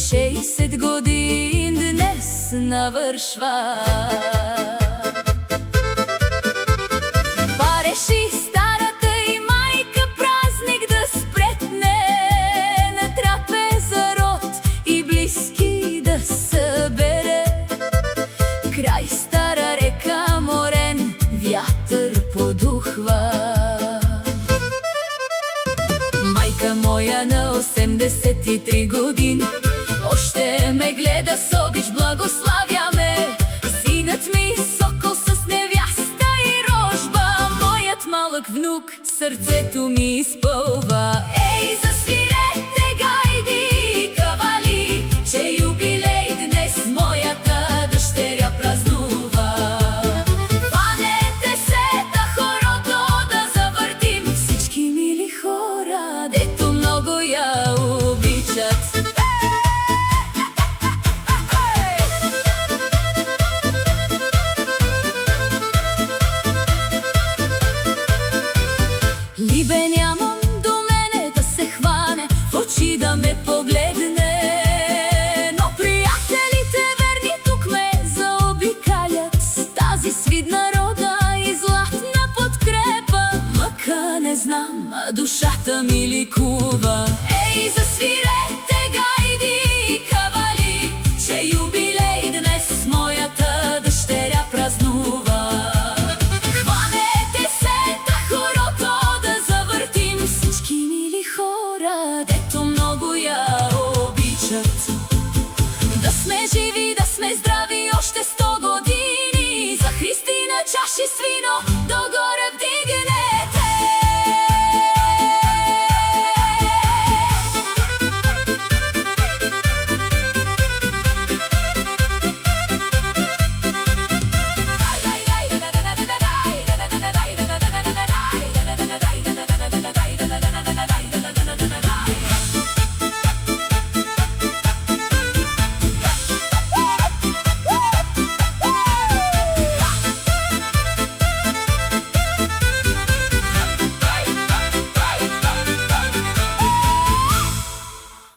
60 годин днес навршва. Па реши старата и майка празник да спретне, на трапеза род и близки да събере. Край стара река морен вятър подухва. Майка моя на 83 години още ме гледа с обич, благославя ме. Синът ми сокол с невяста и рожба, моят малък внук сърцето ми изпълва. Ей, засвирете гайди и кавали, че юбилей днес моята дъщеря празнува. Хванете се да хорото да завъртим, всички мили хора, дето много я обичат. Либе нямам до мене да се хване, в очи да ме погледне, но приятелите верни тук ме заобикалят с тази свидна рода и златна подкрепа. Мъка не знам, а душата ми ликува. Ей, засвирете гайди и кавали, че юбилей днес моята дъщеря празнува. Дето много я обичат. Да сме живи, да сме здрави още 100 години, за Христина чаши с вино, догоре